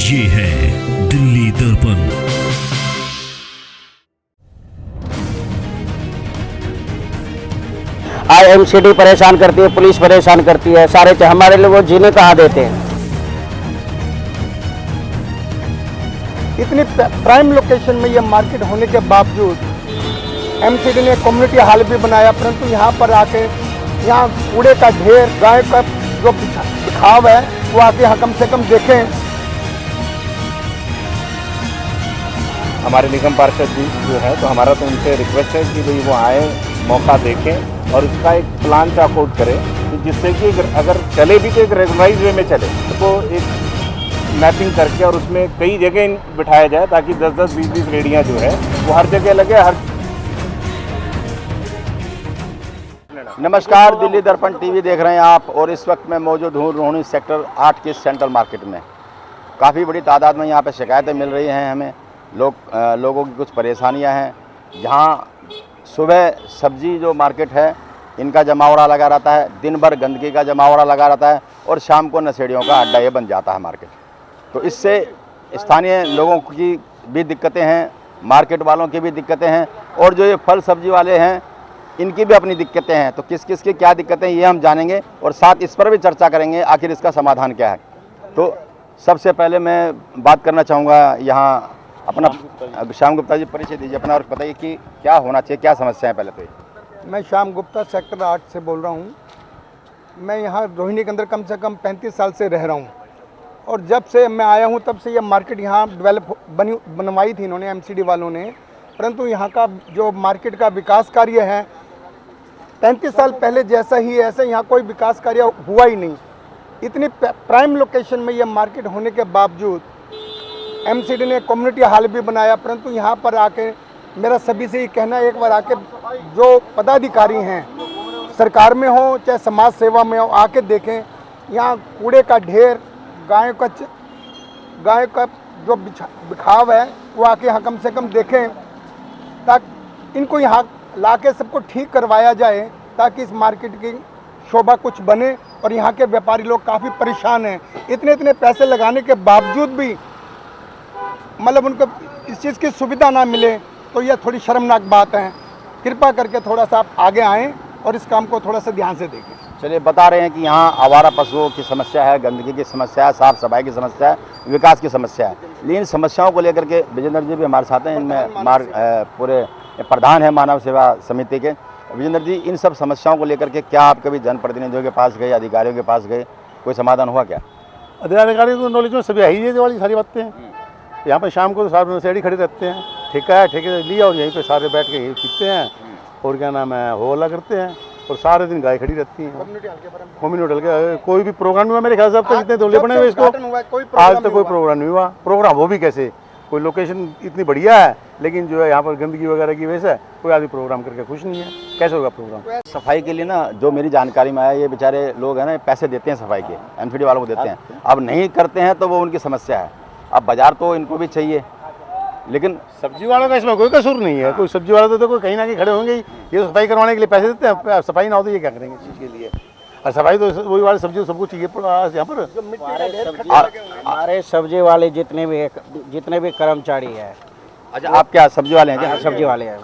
ये है दिल्ली दर्पण। IMCD परेशान करती है, पुलिस परेशान करती है, सारे हमारे लिए वो जीने कहाँ देते हैं। इतनी प्राइम लोकेशन में यह मार्केट होने के बावजूद MCD ने कम्युनिटी हॉल भी बनाया, परंतु यहाँ पर आके यहाँ कूड़े का ढेर, गाय का जो बिखाव है वो आके यहाँ कम से कम देखें। हमारे निगम पार्षद जी जो है, तो हमारा तो उनसे रिक्वेस्ट है कि भाई वो आए, मौका देखें और उसका एक प्लान चार्ट आउट करें कि जिससे कि अगर चले भी तो एक रेगुलराइज वे में चले, तो एक मैपिंग करके और उसमें कई जगह बिठाया जाए ताकि 10-10, 20-20 रेडियाँ जो है वो हर जगह लगे। नमस्कार, दिल्ली दर्पण टीवी देख रहे हैं आप, और इस वक्त मैं मौजूद हूँ रोहिणी सेक्टर 8 के सेंट्रल मार्केट में। काफ़ी बड़ी तादाद में यहाँ पे शिकायतें मिल रही हैं हमें, लोगों की कुछ परेशानियाँ हैं। यहाँ सुबह सब्जी जो मार्केट है इनका जमावड़ा लगा रहता है, दिन भर गंदगी का जमावड़ा लगा रहता है, और शाम को नशेड़ियों का अड्डा ये बन जाता है मार्केट। तो इससे स्थानीय लोगों की भी दिक्कतें हैं, मार्केट वालों की भी दिक्कतें हैं, और जो ये फल सब्जी वाले हैं इनकी भी अपनी दिक्कतें हैं। तो किस किस की क्या दिक्कतें ये हम जानेंगे और साथ इस पर भी चर्चा करेंगे आखिर इसका समाधान क्या है। तो सबसे पहले मैं बात करना चाहूँगा यहाँ अपना श्याम गुप्ता जी, परिचय दीजिए अपना और बताइए कि क्या होना चाहिए, क्या समस्या है पहले तो। मैं श्याम गुप्ता सेक्टर 8 से बोल रहा हूँ। मैं यहाँ रोहिणी के अंदर कम से कम 35 साल से रह रहा हूँ, और जब से मैं आया हूँ तब से यह मार्केट यहाँ बनवाई थी इन्होंने, MCD वालों ने, परंतु यहाँ का जो मार्केट का विकास कार्य है 35 साल पहले जैसा ही ऐसा यहाँ कोई विकास कार्य हुआ ही नहीं। इतनी प्राइम लोकेशन में यह मार्केट होने के बावजूद MCD ने कम्युनिटी हॉल भी बनाया, परंतु यहाँ पर आके मेरा सभी से ये कहना है, एक बार आके जो पदाधिकारी हैं सरकार में हो चाहे समाज सेवा में हो, आके देखें। यहाँ कूड़े का ढेर, गाय का जो बिखाव है वो आके यहाँ कम से कम देखें, ताकि इनको यहाँ लाके सबको ठीक करवाया जाए, ताकि इस मार्केट की शोभा कुछ बने। और यहाँ के व्यापारी लोग काफ़ी परेशान हैं, इतने पैसे लगाने के बावजूद भी मतलब उनको इस चीज़ की सुविधा ना मिले, तो यह थोड़ी शर्मनाक बात है। कृपा करके थोड़ा सा आप आगे आएँ और इस काम को थोड़ा सा ध्यान से देखें। चलिए, बता रहे हैं कि यहाँ आवारा पशुओं की समस्या है, गंदगी की समस्या है, साफ सफाई की समस्या है, विकास की समस्या है। लेकिन समस्याओं को लेकर के विजेंद्र जी भी हमारे साथ हैं, इनमें पूरे प्रधान है मानव सेवा समिति के। विजेंद्र जी, इन सब समस्याओं को लेकर के क्या आप कभी जनप्रतिनिधियों के पास गए, अधिकारियों के पास गए, कोई समाधान हुआ क्या? अधिकारी को नॉलेज में सभी आई है वाली सारी बातें हैं। यहाँ पर शाम को तो सारे नशेड़ी खड़े रहते हैं, ठेका है, ठेके लिया और यहीं पे सारे बैठ के यही पीते हैं और क्या नाम है होला करते हैं, और सारे दिन गाय खड़ी रहती हैं। कम्युनिटी हॉल के कोई भी प्रोग्राम नहीं हुआ मेरे ख्याल से, अब तक जितने धोले बने हुए इसको आज तक कोई प्रोग्राम नहीं हुआ। प्रोग्राम हो भी कैसे, कोई लोकेशन इतनी बढ़िया है लेकिन जो है यहाँ पर गंदगी वगैरह की वजह से कोई आदमी प्रोग्राम करके खुश नहीं है, कैसे होगा प्रोग्राम? सफाई के लिए ना, जो मेरी जानकारी में आया, ये बेचारे लोग हैं ना, पैसे देते हैं सफाई के, MCD वालों को देते हैं। अब नहीं करते हैं तो वो उनकी समस्या है। अब बाजार तो इनको भी चाहिए, लेकिन सब्जी वालों का इसमें कोई कसूर नहीं है। कोई सब्जी वाला तो कोई कहीं ना कहीं खड़े होंगे ही, ये सफाई करवाने के लिए पैसे देते हैं। सफाई ना हो तो ये क्या करेंगे इस चीज़ के लिए? और सफाई तो वही वाले सब्जी सबको चाहिए यहाँ पर। हमारे सब्जी वाले जितने भी कर्मचारी है। अच्छा, आप क्या सब्जी वाले हैं क्या? सब्जी वाले हैं।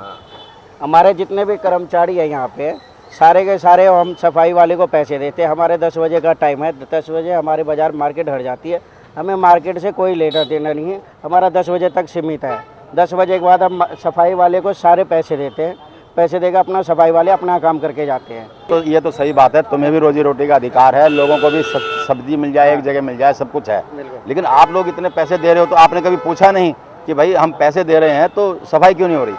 हमारे जितने भी कर्मचारी हैं यहाँ पे, सारे के सारे हम सफाई वाले को पैसे देते हैं। हमारे 10 बजे का टाइम है, 10 बजे हमारे बाजार मार्केट हट जाती है। हमें मार्केट से कोई लेना देना नहीं है, हमारा 10 बजे तक सीमित है। 10 बजे के बाद हम सफाई वाले को सारे पैसे देते हैं, पैसे देकर अपना सफाई वाले अपना काम करके जाते हैं। तो ये तो सही बात है, तुम्हें भी रोजी रोटी का अधिकार है, लोगों को भी सब्जी मिल जाए, एक जगह मिल जाए, सब कुछ है। लेकिन आप लोग इतने पैसे दे रहे हो तो आपने कभी पूछा नहीं कि भाई हम पैसे दे रहे हैं तो सफाई क्यों नहीं हो रही?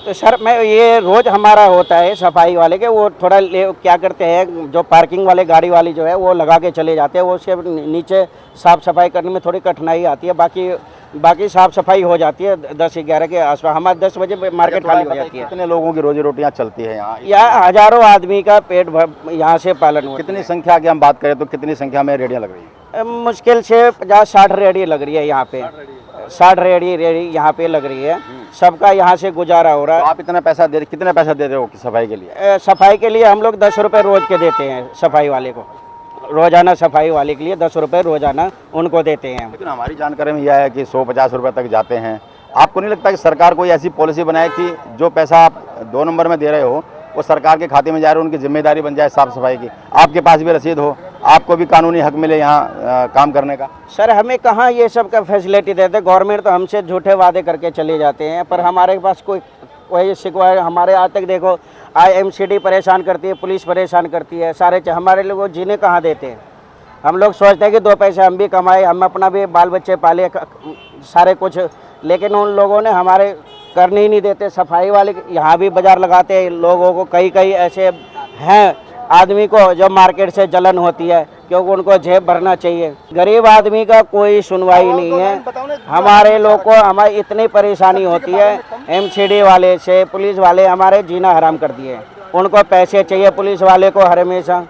तो सर, मैं ये रोज़ हमारा होता है सफाई वाले के, वो थोड़ा क्या करते हैं, जो पार्किंग वाले गाड़ी वाली जो है वो लगा के चले जाते हैं, वो उसके नीचे साफ़ सफाई करने में थोड़ी कठिनाई आती है। बाकी साफ़ सफाई हो जाती है 10-11 के आसपास। हमारे 10 बजे मार्केट खाली हो जाती है। कितने लोगों की रोजी रोटियाँ चलती है यहाँ? यहाँ हज़ारों आदमी का पेट भर यहाँ से पालन होता है। कितनी संख्या की हम बात करें तो कितनी संख्या में रेडियाँ लग रही है? मुश्किल से 50-60 रेडी लग रही है यहाँ पे। 60 रेडी यहाँ पे लग रही है, सबका यहाँ से गुजारा हो रहा है। तो आप कितना पैसा दे रहे हो सफाई के लिए? सफाई के लिए हम लोग 10 रुपये रोज के देते हैं सफाई वाले को। रोज़ाना सफाई वाले के लिए 10 रुपये रोज़ाना उनको देते हैं। लेकिन हमारी जानकारी में यह है कि 150 रुपये तक जाते हैं। आपको नहीं लगता कि सरकार कोई ऐसी पॉलिसी बनाए कि जो पैसा आप 2 नंबर में दे रहे हो वो सरकार के खाते में जा रहा है, उनकी जिम्मेदारी बन जाए साफ़ सफाई की, आपके पास भी रसीद हो, आपको भी कानूनी हक मिले यहाँ काम करने का? सर हमें कहाँ ये सब का फैसिलिटी देते, गवर्नमेंट तो हमसे झूठे वादे करके चले जाते हैं, पर हमारे पास कोई शिकवा हमारे आज तक देखो IMCD परेशान करती है, पुलिस परेशान करती है, सारे हमारे लोगों को जीने कहाँ देते हैं। हम लोग सोचते हैं कि 2 पैसे हम भी कमाए, हम अपना भी बाल बच्चे पाले सारे कुछ, लेकिन उन लोगों ने हमारे करने ही नहीं देते। सफाई वाले यहाँ भी बाज़ार लगाते हैं लोगों को, कई ऐसे हैं आदमी को जो मार्केट से जलन होती है क्योंकि उनको जेब भरना चाहिए। गरीब आदमी का कोई सुनवाई नहीं है। हमारे लोग को हमारी इतनी परेशानी होती है, MCD वाले से पुलिस वाले हमारे जीना हराम कर दिए। उनको पैसे चाहिए, पुलिस वाले को हर हमेशा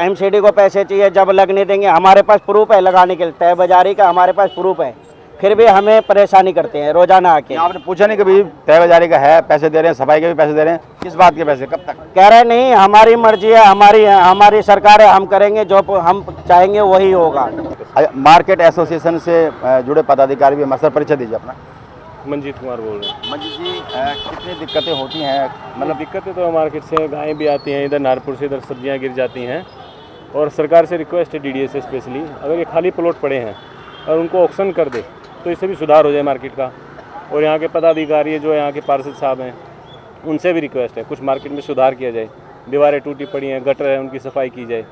MCD को पैसे चाहिए, जब लगने देंगे हमारे पास प्रूफ है लगाने के लिए, तय बाजारी का हमारे पास प्रूफ है, फिर भी हमें परेशानी करते हैं रोजाना आके। आपने पूछा नहीं कभी तय बाजारी का है, पैसे दे रहे हैं, सफाई के भी पैसे दे रहे हैं, किस बात के पैसे, कब तक? कह रहे नहीं हमारी मर्जी है, हमारी सरकार है, हम करेंगे जो हम चाहेंगे वही होगा। मार्केट एसोसिएशन से जुड़े पदाधिकारी भी हमारे साथ परिचय दीजिए अपना। मंजीत कुमार बोल रहे हैं। मंजीत जी, कितनी दिक्कतें होती हैं? मतलब दिक्कतें तो मार्केट से गायें भी आती हैं, इधर नारपुर से इधर सब्जियां गिर जाती हैं, और सरकार से रिक्वेस्ट है DDA से स्पेशली, अगर ये खाली प्लॉट पड़े हैं और उनको ऑक्शन कर दे तो इससे भी सुधार हो जाए मार्केट का। और यहाँ के पदाधिकारी जो यहाँ के पार्षद साहब हैं उनसे भी रिक्वेस्ट है कुछ मार्केट में सुधार किया जाए, दीवारें टूटी पड़ी हैं, गटर है, उनकी सफाई की जाए,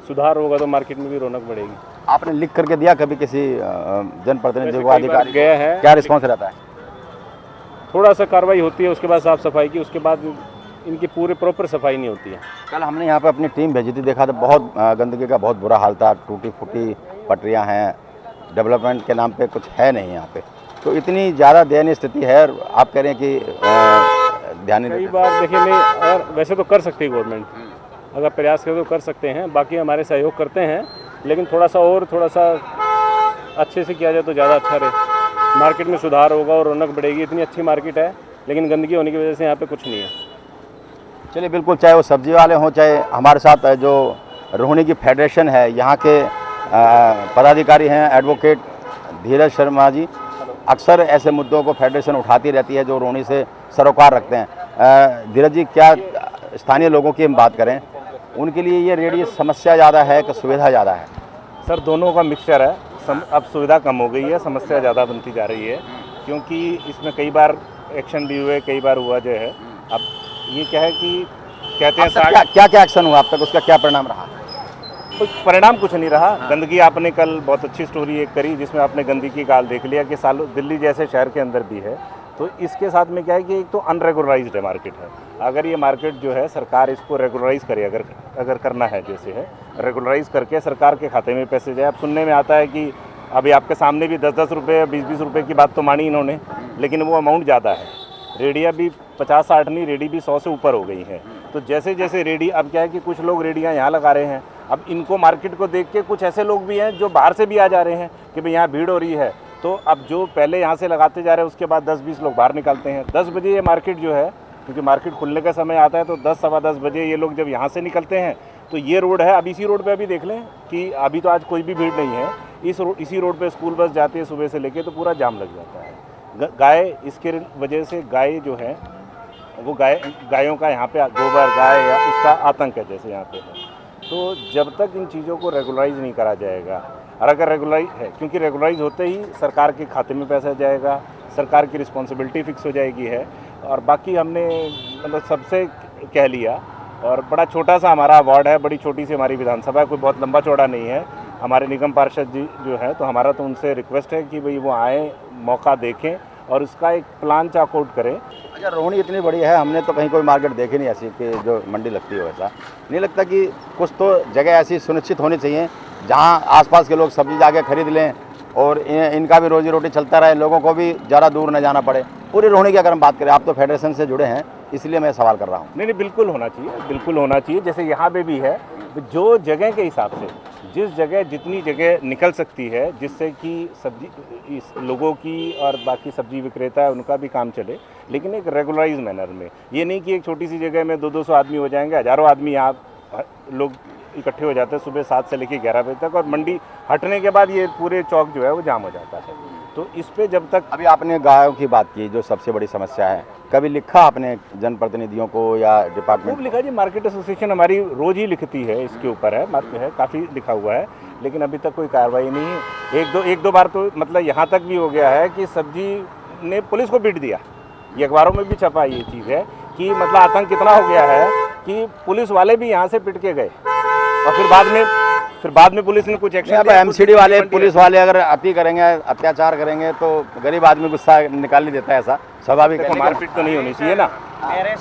सुधार होगा तो मार्केट में भी रौनक बढ़ेगी। आपने लिख करके दिया कभी किसी जनप्रतिनिधि को, अधिकारी गया है, क्या रिस्पॉन्स रहता है? थोड़ा सा कार्रवाई होती है, उसके बाद साफ़ सफाई की, उसके बाद इनकी पूरे प्रॉपर सफाई नहीं होती है। कल हमने यहाँ पे अपनी टीम भेजी थी, देखा तो बहुत गंदगी का बहुत बुरा हाल था, टूटी फूटी पटरियाँ हैं, डेवलपमेंट के नाम पे कुछ है नहीं यहाँ पे, तो इतनी ज़्यादा दयनीय स्थिति है। और आप कह रहे हैं कि ध्यान नहीं कई देते। बार देखिए नहीं, और वैसे तो कर सकती है गवर्नमेंट, अगर प्रयास करें तो कर सकते हैं, बाकी हमारे सहयोग करते हैं, लेकिन थोड़ा सा अच्छे से किया जाए तो ज़्यादा अच्छा रहे, मार्केट में सुधार होगा और रौनक बढ़ेगी। इतनी अच्छी मार्केट है लेकिन गंदगी होने की वजह से यहाँ पे कुछ नहीं है। चलिए बिल्कुल, चाहे वो सब्जी वाले हों, चाहे हमारे साथ जो रोहिणी की फेडरेशन है यहाँ के पदाधिकारी हैं, एडवोकेट धीरज शर्मा जी, अक्सर ऐसे मुद्दों को फेडरेशन उठाती रहती है जो रोहिणी से सरोकार रखते हैं। धीरज जी, क्या स्थानीय लोगों की हम बात करें, उनके लिए ये रेडी समस्या ज़्यादा है कि सुविधा ज़्यादा है? सर दोनों का मिक्सचर है। अब सुविधा कम हो गई है, समस्या ज़्यादा बनती जा रही है, क्योंकि इसमें कई बार एक्शन भी हुए, कई बार हुआ जो है। अब ये क्या है कि कहते हैं क्या एक्शन हुआ अब तक, उसका क्या परिणाम रहा? परिणाम कुछ नहीं रहा। गंदगी, आपने कल बहुत अच्छी स्टोरी एक करी जिसमें आपने गंदगी का हाल देख लिया कि सालों दिल्ली जैसे शहर के अंदर भी है। तो इसके साथ में क्या है कि एक तो अनरेगुलराइज्ड है मार्केट है। अगर ये मार्केट जो है सरकार इसको रेगुलराइज करे, अगर करना है, जैसे है रेगुलराइज करके सरकार के खाते में पैसे जाए। अब सुनने में आता है कि अभी आपके सामने भी 10-10 रुपये 20-20 रुपये की बात तो मानी इन्होंने, लेकिन वो अमाउंट ज़्यादा है। रेडियाँ भी 50-60 नहीं, रेडी भी 100 से ऊपर हो गई हैं। तो जैसे जैसे रेडी, अब क्या है कि कुछ लोग रेडियाँ यहाँ लगा रहे हैं, अब इनको मार्केट को देख के कुछ ऐसे लोग भी हैं जो बाहर से भी आ जा रहे हैं कि भाई यहाँ भीड़ हो रही है, तो अब जो पहले यहाँ से लगाते जा रहे हैं उसके बाद 10-20 लोग बाहर निकलते हैं। 10 बजे ये मार्केट जो है, क्योंकि मार्केट खुलने का समय आता है, तो 10-10:15 बजे ये लोग जब यहाँ से निकलते हैं तो ये रोड है, अब इसी रोड पे अभी देख लें कि अभी तो आज कोई भी भीड़ नहीं है, इसी रोड पे स्कूल बस जाती है सुबह से लेके, तो पूरा जाम लग जाता है। गाय, इसके वजह से गाय जो है वो गायों का यहाँ पे गोबर गाय या उसका आतंक है जैसे यहाँ पे है। तो जब तक इन चीज़ों को रेगुलराइज नहीं करा जाएगा, और अगर रेगुलराइज है, क्योंकि रेगुलराइज होते ही सरकार के खाते में पैसा जाएगा, सरकार की रिस्पॉन्सिबिलिटी फिक्स हो जाएगी है। और बाकी हमने मतलब सबसे कह लिया, और बड़ा छोटा सा हमारा वार्ड है, बड़ी छोटी सी हमारी विधानसभा है, कोई बहुत लंबा चौड़ा नहीं है। हमारे निगम पार्षद जी जो है, तो हमारा तो उनसे रिक्वेस्ट है कि भाई वो आएँ, मौका देखें और उसका एक प्लान चार्ट आउट करें। अच्छा, रोहिणी इतनी बड़ी है, हमने तो कहीं कोई मार्केट देखी नहीं ऐसी कि जो मंडी लगती है वैसा। नहीं लगता कि कुछ तो जगह ऐसी सुनिश्चित होनी चाहिए जहां आसपास के लोग सब्जी जाके खरीद लें और इनका भी रोजी रोटी चलता रहे, लोगों को भी ज़्यादा दूर न जाना पड़े? पूरी रोहिणी की अगर हम बात करें, आप तो फेडरेशन से जुड़े हैं इसलिए मैं सवाल कर रहा हूँ। नहीं, बिल्कुल होना चाहिए, बिल्कुल होना चाहिए। जैसे यहाँ पे भी है, जो जगह के हिसाब से जिस जगह जितनी जगह निकल सकती है, जिससे कि सब्जी इस लोगों की और बाकी सब्जी विक्रेता है उनका भी काम चले, लेकिन एक रेगुलराइज मैनर में। ये नहीं कि एक छोटी सी जगह में 200-200 आदमी हो जाएंगे, हज़ारों आदमी यहाँ लोग इकट्ठे हो जाते हैं सुबह 7 से लेकर 11 बजे तक, और मंडी हटने के बाद ये पूरे चौक जो है वो जाम हो जाता है। तो इस पे जब तक अभी आपने गायों की बात की जो सबसे बड़ी समस्या है, कभी लिखा आपने जनप्रतिनिधियों को या डिपार्टमेंट? खूब लिखा जी, मार्केट एसोसिएशन हमारी रोज ही लिखती है, इसके ऊपर है काफ़ी लिखा हुआ है, लेकिन अभी तक कोई कार्रवाई नहीं है। एक दो बार तो मतलब यहाँ तक भी हो गया है कि सब्जी ने पुलिस को पीट दिया। ये अखबारों में भी छपा ये चीज़ है कि मतलब आतंक कितना हो गया है कि पुलिस वाले भी यहाँ से पिट के गए, और फिर बाद में पुलिस ने कुछ एक्शन अब एमसीडी वाले पुलिस वाले अगर अति करेंगे, अत्याचार करेंगे तो गरीब आदमी गुस्सा निकाल नहीं देता, ऐसा स्वाभाविक है। मारपीट तो नहीं होनी चाहिए ना,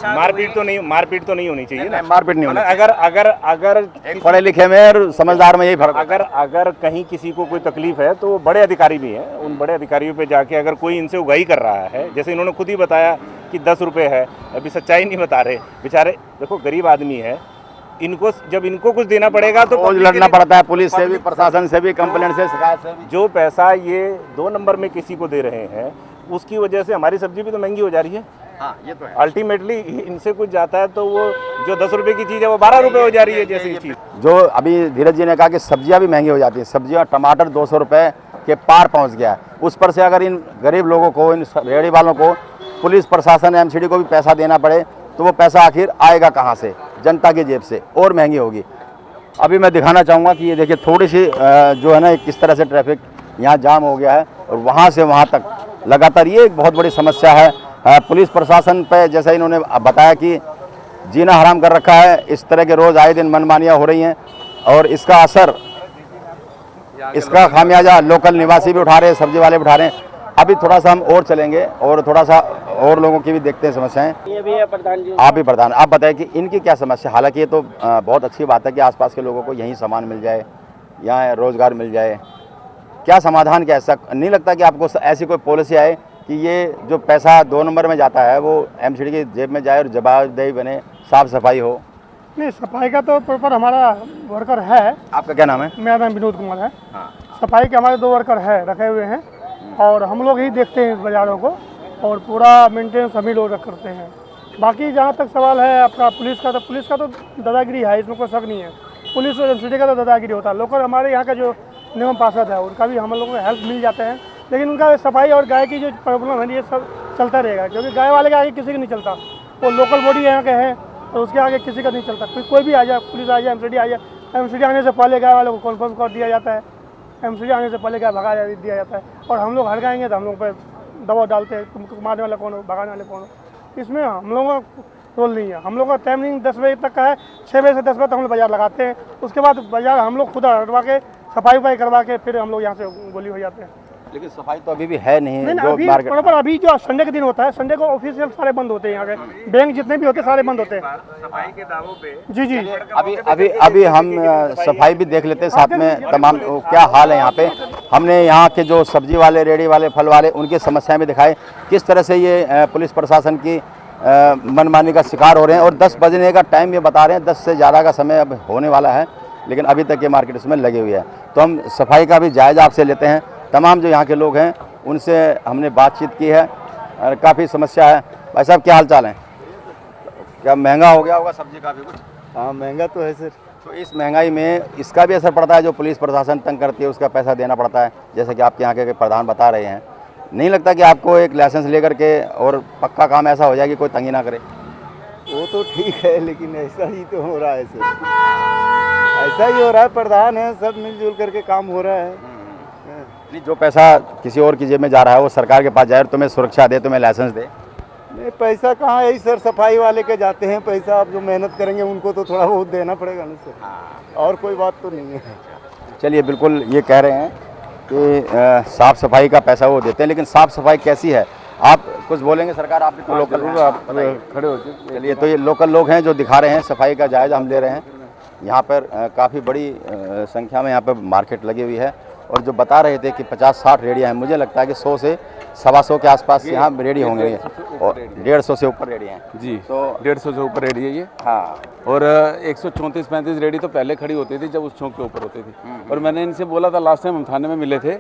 मारपीट तो नहीं होनी चाहिए ना, मारपीट नहीं होनी। अगर पढ़े लिखे में और समझदार में यही फर्क। अगर कहीं किसी को कोई तकलीफ है तो बड़े अधिकारी भी हैं, उन बड़े अधिकारियों पे जाके अगर कोई इनसे उगाही कर रहा है, जैसे इन्होंने खुद ही बताया कि 10 रुपये है, अभी सच्चाई नहीं बता रहे बेचारे। देखो गरीब आदमी है, जब इनको कुछ देना पड़ेगा तो रोज लड़ना पड़ता है पुलिस से भी, प्रशासन से भी, कंप्लेंट से, शिकायत से भी। जो पैसा ये 2 नंबर में किसी को दे रहे हैं उसकी वजह से हमारी सब्जी भी तो महंगी हो जा रही है। हाँ, ये तो है। अल्टीमेटली इनसे कुछ जाता है तो वो जो 10 रुपए की चीज़ है वो 12 रुपए हो जा रही है। जैसी चीज़ जो अभी धीरज जी ने कहा कि सब्जियां भी महंगी हो जाती हैं, सब्जियां टमाटर 200 रुपये के पार पहुंच गया है। उस पर से अगर इन गरीब लोगों को, इन रेहड़ी वालों को, पुलिस प्रशासन एमसीडी को भी पैसा देना पड़े तो वो पैसा आखिर आएगा कहाँ से? जनता की जेब से, और महंगी होगी। अभी मैं दिखाना चाहूँगा कि ये देखिए थोड़ी सी जो है ना किस तरह से ट्रैफिक यहाँ जाम हो गया है, और वहाँ से वहाँ तक लगातार ये एक बहुत बड़ी समस्या है। पुलिस प्रशासन पे जैसा इन्होंने बताया कि जीना हराम कर रखा है, इस तरह के रोज़ आए दिन मनमानियाँ हो रही हैं, और इसका असर, इसका खामियाजा लोकल निवासी भी उठा रहे हैं, सब्जी वाले भी उठा रहे हैं। अभी थोड़ा सा हम और चलेंगे और थोड़ा सा और लोगों की भी देखते हैं समस्याएं। ये भी है प्रधान जी। आप भी प्रधान, आप बताएं कि इनकी क्या समस्या? हालांकि ये तो बहुत अच्छी बात है कि आसपास के लोगों को यहीं सामान मिल जाए, यहाँ रोजगार मिल जाए। क्या समाधान, क्या ऐसा नहीं लगता कि आपको ऐसी कोई पॉलिसी आए कि ये जो पैसा 2 नंबर में जाता है वो एमसीडी की जेब में जाए और जवाबदेही बने, साफ सफाई हो? नहीं, सफाई का तो प्रॉपर हमारा वर्कर है। आपका क्या नाम है? मेरा नाम विनोद कुमार है। हाँ। सफाई के हमारे 2 वर्कर है, रखे हुए हैं, और हम लोग ही देखते हैं इस बाज़ारों को, और पूरा मेंटेनेंस हम ही लोग करते हैं। बाकी जहाँ तक सवाल है आपका पुलिस का तो दादागिरी है, इसमें कोई शक नहीं है। पुलिस और एमसीडी का तो दादागिरी होता है। लोकल हमारे यहाँ का जो निगम पार्षद है उनका भी हम लोगों को हेल्प मिल जाते हैं, लेकिन उनका सफाई और गाय की जो प्रॉब्लम है ये सब चलता रहेगा, क्योंकि गाय वाले के आगे किसी का नहीं चलता। वो लोकल बॉडी यहाँ के हैं तो उसके आगे किसी का नहीं चलता। कोई भी आ जाए, पुलिस आ जाए, एमसीडी आ जाए, एमसीडी आने से पहले गाय वालों को कॉन्फर्म कर दिया जाता है, एमसीडी आने से पहले गाय भगा दिया जाता है, और हम लोग हड़काएंगे तो हम लोग पर दबाव डालते हैं, तुमको मारने वाला कौन हो, भगाने वाले कौन हो। इसमें हम लोगों का रोल नहीं है। हम लोग का टाइमिंग 10 बजे तक का है, 6 बजे से 10 बजे तक हम लोग बाज़ार लगाते हैं। उसके बाद बाज़ार हम लोग खुद हटवा के सफाई करवा के फिर हम लोग यहाँ से गोली हो जाते हैं। लेकिन सफाई तो अभी भी है नहीं, जो अभी मार्केट प्रॉपर अभी जो संडे के दिन होता है, संडे को ऑफिशियल सारे बंद होते हैं, यहाँ के बैंक जितने भी होते हैं सारे बंद होते हैं। सफाई के दावों पे जी। अभी हम सफाई भी देख लेते हैं साथ में, तमाम क्या हाल है यहाँ पे। हमने यहाँ के जो सब्जी वाले, रेहड़ी वाले, फल वाले, उनकी समस्याएं भी दिखाई, किस तरह से ये पुलिस प्रशासन की मनमानी का शिकार हो रहे हैं। और 10 बजने का टाइम ये बता रहे हैं, 10 से ज़्यादा का समय अब होने वाला है, लेकिन अभी तक ये मार्केट इसमें लगे हुए हैं। तो हम सफाई का भी जायज़ा आपसे लेते हैं। तमाम जो यहाँ के लोग हैं उनसे हमने बातचीत की है, और काफ़ी समस्या है। भाई साहब क्या हाल चाल है? क्या महंगा हो गया होगा सब्जी का भी कुछ? हाँ, महंगा तो है सर। तो इस महंगाई में इसका भी असर पड़ता है, जो पुलिस प्रशासन तंग करती है उसका पैसा देना पड़ता है, जैसे कि आपके यहाँ के प्रधान बता रहे हैं। नहीं लगता कि आपको एक लाइसेंस लेकर के और पक्का काम ऐसा हो जाए कि कोई तंगी ना करे? वो तो ठीक है, लेकिन ऐसा ही तो हो रहा है सर, ऐसा ही हो रहा है। प्रधान है, सब मिलजुल करके काम हो रहा है। नहीं, जो पैसा किसी और की जेब में जा रहा है वो सरकार के पास जाए, तुम्हें सुरक्षा दे, तुम्हें लाइसेंस दे। नहीं, पैसा कहाँ है सर, सफाई वाले के जाते हैं पैसा। आप जो मेहनत करेंगे उनको तो थोड़ा बहुत देना पड़ेगा ना सर, और कोई बात तो नहीं है। चलिए, बिल्कुल ये कह रहे हैं कि साफ़ सफाई का पैसा वो देते हैं, लेकिन साफ़ सफाई कैसी है? आप कुछ बोलेंगे सरकार? आप भी तो लोकल हैं, आप खड़े होते। चलिए, तो ये लोकल लोग हैं जो दिखा रहे हैं, सफाई का जायज़ा हम ले रहे हैं। यहाँ पर काफ़ी बड़ी संख्या में यहाँ पर मार्केट लगी हुई है, और जो बता रहे थे कि 50-60 रेडियाँ हैं, मुझे लगता है कि 100 से 125 के आसपास यहाँ रेडी होंगे, और 150 से ऊपर रेडी हैं जी। तो 150 से ऊपर रेडी है ये। हाँ, और 134-35 रेडी तो पहले खड़ी होती थी जब उस चौक के ऊपर होती थी। और मैंने इनसे बोला था, लास्ट टाइम हम थाने में मिले थे,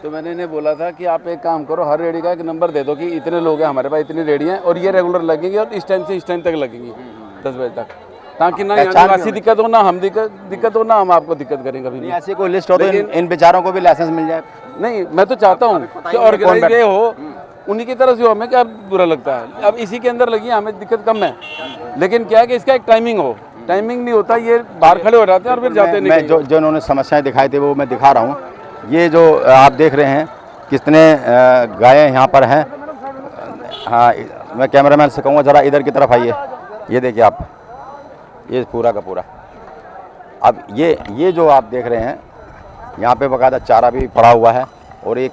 तो मैंने इन्हें बोला था कि आप एक काम करो, हर रेडी का एक नंबर दे दो कि इतने लोग हैं हमारे पास, इतनी रेडी हैं, और ये रेगुलर लगेंगी, और इस टाइम से इस टाइम तक लगेंगी 10 बजे तक। ताकि ना यहाँ पहचान भी निवासी दिक्कत हो, ना हम दिक्कत हो, ना हम आपको दिक्कत करें कभी नहीं, नहीं। ऐसी कोई लिस्ट हो तो इन बेचारों को भी लाइसेंस मिल जाए। नहीं, मैं तो चाहता हूँ कि ऑर्गेनाइज ये हो, उन्हीं की तरफ से हो, हमें क्या बुरा लगता है। अब इसी के अंदर लगी हमें दिक्कत कम है, लेकिन क्या है कि इसका एक टाइमिंग हो, टाइमिंग नहीं होता, ये बाहर खड़े हो जाते हैं और फिर जाते नहीं। मैं जो उन्होंने समस्याएं दिखाई थी वो मैं दिखा रहा हूँ। ये जो आप देख रहे हैं कितने गायें यहाँ पर हैं। हाँ, मैं कैमरामैन से कहूँगा ज़रा इधर की तरफ आइए। ये देखिए आप, ये पूरा का पूरा। अब ये जो आप देख रहे हैं यहाँ पे बाकायदा चारा भी पड़ा हुआ है, और एक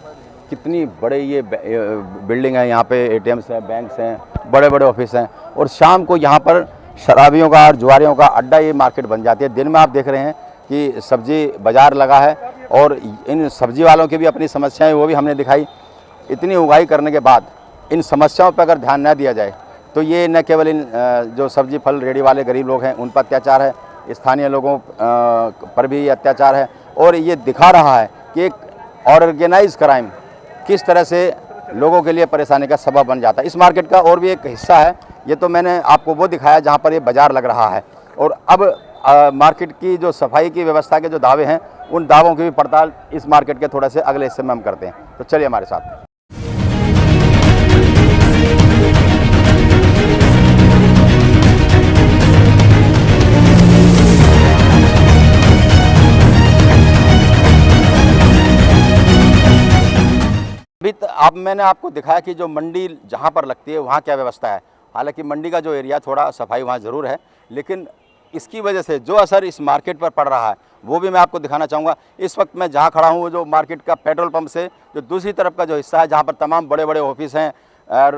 कितनी बड़े ये बिल्डिंग है, यहाँ पे ATMs हैं, बैंक्स हैं, बड़े बड़े ऑफिस हैं, और शाम को यहाँ पर शराबियों का और जुआरियों का अड्डा ये मार्केट बन जाती है। दिन में आप देख रहे हैं कि सब्जी बाज़ार लगा है, और इन सब्जी वालों की भी अपनी समस्याएं वो भी हमने दिखाई। इतनी उगाई करने के बाद इन समस्याओं पर अगर ध्यान न दिया जाए तो ये न केवल इन जो सब्जी फल रेडी वाले गरीब लोग हैं उन पर अत्याचार है, स्थानीय लोगों पर भी अत्याचार है, और ये दिखा रहा है कि एक ऑर्गेनाइज क्राइम किस तरह से लोगों के लिए परेशानी का सबब बन जाता है। इस मार्केट का और भी एक हिस्सा है, ये तो मैंने आपको वो दिखाया जहाँ पर ये बाज़ार लग रहा है। और अब मार्केट की जो सफाई की व्यवस्था के जो दावे हैं उन दावों की भी पड़ताल इस मार्केट के थोड़े से अगले हिस्से में हम करते हैं। तो चलिए हमारे साथ। अभी आप मैंने आपको दिखाया कि जो मंडी जहाँ पर लगती है वहाँ क्या व्यवस्था है। हालांकि मंडी का जो एरिया थोड़ा सफाई वहाँ ज़रूर है, लेकिन इसकी वजह से जो असर इस मार्केट पर पड़ रहा है वो भी मैं आपको दिखाना चाहूँगा। इस वक्त मैं जहाँ खड़ा हूँ वो जो मार्केट का पेट्रोल पंप से जो दूसरी तरफ का जो हिस्सा है जहाँ पर तमाम बड़े बड़े ऑफिस हैं और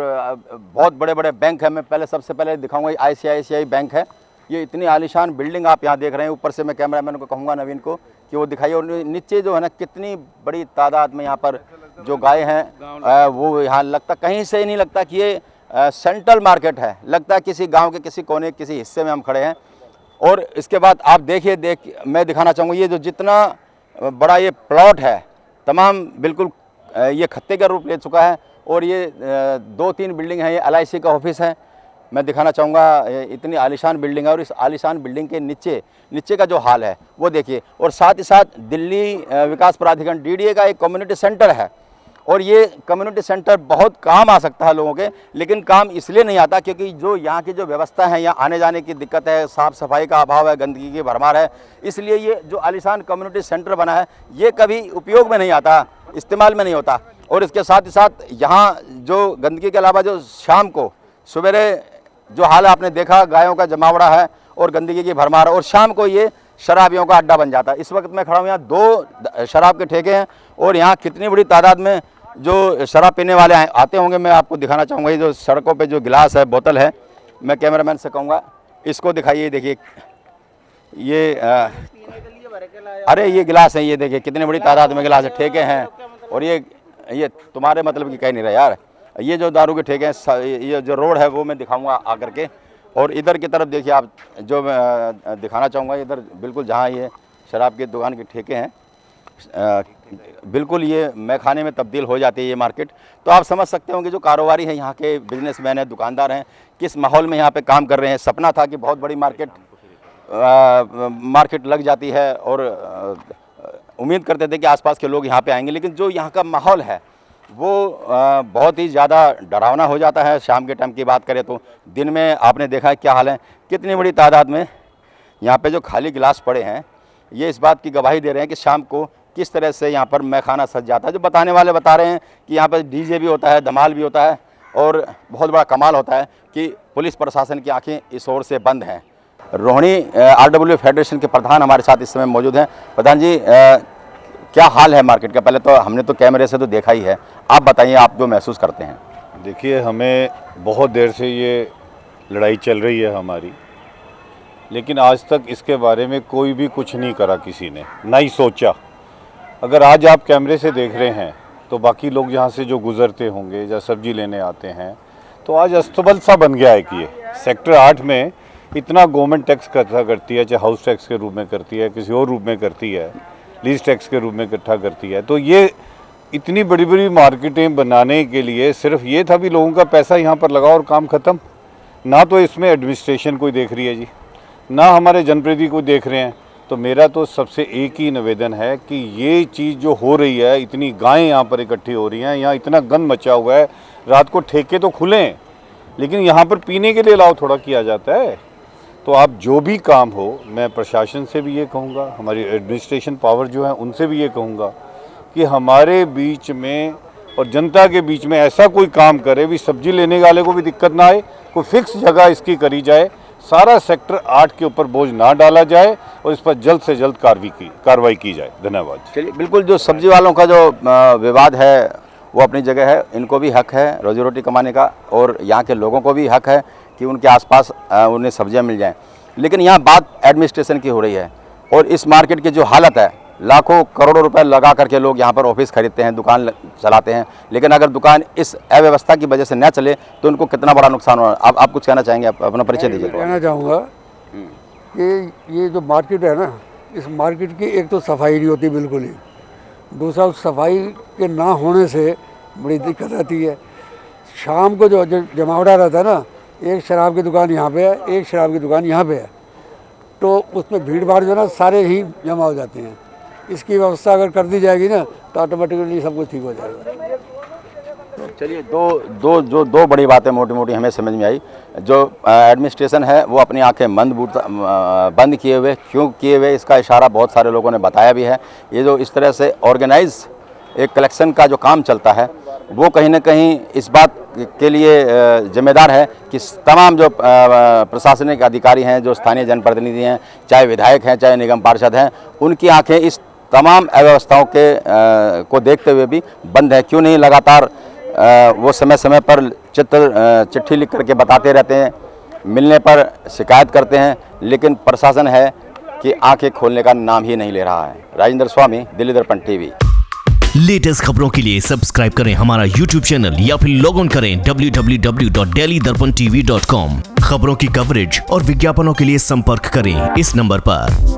बहुत बड़े बड़े बैंक हैं। मैं पहले सबसे पहले दिखाऊँगा ICICI बैंक है। ये इतनी आलीशान बिल्डिंग आप यहाँ देख रहे हैं। ऊपर से मैं कैमरामैन को कहूँगा नवीन को कि वो दिखाइए, और नीचे जो है ना कितनी बड़ी तादाद में यहाँ पर जो गाय हैं वो यहाँ लगता कहीं से ही नहीं लगता कि ये सेंट्रल मार्केट है, लगता है किसी गांव के किसी कोने किसी हिस्से में हम खड़े हैं। और इसके बाद आप देखिए मैं दिखाना चाहूँगा ये जो जितना बड़ा ये प्लॉट है तमाम बिल्कुल ये खत्ते का रूप ले चुका है, और ये 2-3 बिल्डिंग है, ये LIC का ऑफिस है। मैं दिखाना चाहूँगा इतनी आलीशान बिल्डिंग है, और इस आलीशान बिल्डिंग के नीचे का जो हाल है वो देखिए। और साथ ही साथ दिल्ली विकास प्राधिकरण DDA का एक कम्युनिटी सेंटर है, और ये कम्युनिटी सेंटर बहुत काम आ सकता है लोगों के, लेकिन काम इसलिए नहीं आता क्योंकि जो यहाँ की जो व्यवस्था है, यहाँ आने जाने की दिक्कत है, साफ़ सफाई का अभाव है, गंदगी की भरमार है। इसलिए ये जो आलीशान कम्युनिटी सेंटर बना है ये कभी उपयोग में नहीं आता, इस्तेमाल में नहीं होता। और इसके साथ ही साथ यहाँ जो गंदगी के अलावा जो शाम को सवेरे जो हाल आपने देखा, गायों का जमावड़ा है और गंदगी की भरमार, और शाम को ये शराबियों का अड्डा बन जाता है। इस वक्त मैं खड़ा हूँ, यहाँ 2 शराब के ठेके हैं, और यहाँ कितनी बड़ी तादाद में जो शराब पीने वाले आते होंगे मैं आपको दिखाना चाहूँगा। ये जो सड़कों पे जो गिलास है, बोतल है, मैं कैमरामैन से कहूँगा इसको दिखाइए। देखिए ये अरे ये गिलास है, ये देखिए कितनी बड़ी तादाद में गिलास है, ठेके हैं। और ये तुम्हारे मतलब की कह नहीं रहा यार। ये जो दारू के ठेके हैं, ये जो रोड है वो मैं दिखाऊंगा आकर के। और इधर की तरफ देखिए आप, जो मैं दिखाना चाहूँगा इधर बिल्कुल जहाँ ये शराब की दुकान के ठेके हैं, बिल्कुल ये मैखाने में तब्दील हो जाती है ये मार्केट। तो आप समझ सकते होंगे जो कारोबारी हैं, यहाँ के बिजनेसमैन हैं, दुकानदार हैं, किस माहौल में यहाँ पे काम कर रहे हैं। सपना था कि बहुत बड़ी मार्केट लग जाती है, और उम्मीद करते थे कि आसपास के लोग यहाँ पे आएंगे, लेकिन जो यहाँ का माहौल है वो बहुत ही ज़्यादा डरावना हो जाता है। शाम के टाइम की बात करें तो दिन में आपने देखा है क्या हाल है, कितनी बड़ी तादाद में यहाँ पे जो खाली गिलास पड़े हैं ये इस बात की गवाही दे रहे हैं कि शाम को किस तरह से यहाँ पर मैखाना सज जाता है। जो बताने वाले बता रहे हैं कि यहाँ पर DJ भी होता है, धमाल भी होता है, और बहुत बड़ा कमाल होता है कि पुलिस प्रशासन की आंखें इस ओर से बंद हैं। रोहिणी RW फेडरेशन के प्रधान हमारे साथ इस समय मौजूद हैं। प्रधान जी, क्या हाल है मार्केट का? पहले तो हमने तो कैमरे से तो देखा ही है, आप बताइए आप जो महसूस करते हैं। देखिए, हमें बहुत देर से ये लड़ाई चल रही है हमारी, लेकिन आज तक इसके बारे में कोई भी कुछ नहीं करा, किसी ने ना ही सोचा। अगर आज आप कैमरे से देख रहे हैं तो बाकी लोग यहाँ से जो गुजरते होंगे या सब्जी लेने आते हैं तो आज अस्तबल सा बन गया है कि ये सेक्टर 8 में इतना गवर्नमेंट टैक्स इकट्ठा करती है, चाहे हाउस टैक्स के रूप में करती है, किसी और रूप में करती है, लीज टैक्स के रूप में इकट्ठा करती है। तो ये इतनी बड़ी बड़ी मार्केटें बनाने के लिए सिर्फ ये था भी लोगों का पैसा यहाँ पर लगाओ और काम ख़त्म। ना तो इसमें एडमिनिस्ट्रेशन कोई देख रही है जी, ना हमारे जनप्रतिनिधि को देख रहे हैं। तो मेरा तो सबसे एक ही निवेदन है कि ये चीज़ जो हो रही है, इतनी गायें यहाँ पर इकट्ठी हो रही हैं, यहाँ इतना गंद मचा हुआ है, रात को ठेके तो खुलें लेकिन यहाँ पर पीने के लिए अलाउ थोड़ा किया जाता है। तो आप जो भी काम हो, मैं प्रशासन से भी ये कहूँगा, हमारी एडमिनिस्ट्रेशन पावर जो है उनसे भी ये कहूँगा कि हमारे बीच में और जनता के बीच में ऐसा कोई काम करे भी सब्जी लेने वाले को भी दिक्कत ना आए, कोई फिक्स जगह इसकी करी जाए, सारा सेक्टर 8 के ऊपर बोझ ना डाला जाए और इस पर जल्द से जल्द कार्रवाई की जाए। धन्यवाद। चलिए, बिल्कुल जो सब्जी वालों का जो विवाद है वो अपनी जगह है, इनको भी हक है रोजी रोटी कमाने का और यहाँ के लोगों को भी हक है कि उनके आसपास उन्हें सब्जियाँ मिल जाएं। लेकिन यहाँ बात एडमिनिस्ट्रेशन की हो रही है और इस मार्केट की जो हालत है, लाखों करोड़ों रुपए लगा करके लोग यहाँ पर ऑफिस खरीदते हैं, दुकान चलाते हैं, लेकिन अगर दुकान इस अव्यवस्था की वजह से न चले तो उनको कितना बड़ा नुकसान हो। आप कुछ कहना चाहेंगे? अपना परिचय दीजिए। कहना चाहूँगा कि ये जो मार्केट है ना, इस मार्केट की एक तो सफाई नहीं होती बिल्कुल ही, दूसरा उस सफाई के ना होने से बड़ी दिक्कत आती है। शाम को जो जमावड़ा रहता है ना, एक शराब की दुकान यहाँ पे है, एक शराब की दुकान यहाँ पे है, तो उसमें भीड़ भाड़ जो ना सारे ही जमा हो जाते हैं। इसकी व्यवस्था अगर कर दी जाएगी ना तो ऑटोमेटिकली सब कुछ ठीक हो जाएगा। चलिए, दो बड़ी बातें मोटी मोटी हमें समझ में आई। जो एडमिनिस्ट्रेशन है वो अपनी आंखें बंद किए हुए, क्यों किए हुए इसका इशारा बहुत सारे लोगों ने बताया भी है। ये जो इस तरह से ऑर्गेनाइज एक कलेक्शन का जो काम चलता है वो कहीं ना कहीं इस बात के लिए जिम्मेदार है कि तमाम जो प्रशासनिक अधिकारी हैं, जो स्थानीय जनप्रतिनिधि हैं, चाहे विधायक हैं, चाहे निगम पार्षद हैं, उनकी आंखें इस तमाम अव्यवस्थाओं के को देखते हुए भी बंद है। क्यों नहीं लगातार वो समय समय पर चिट्ठी लिख करके बताते रहते हैं, मिलने पर शिकायत करते हैं, लेकिन प्रशासन है कि आंखें खोलने का नाम ही नहीं ले रहा है। राजेंद्र स्वामी, दिल्ली दर्पण टीवी। लेटेस्ट खबरों के लिए सब्सक्राइब करें हमारा YouTube चैनल या फिर लॉग ऑन करें www.delhidarpantv.com। खबरों की कवरेज और विज्ञापनों के लिए संपर्क करें इस नंबर पर।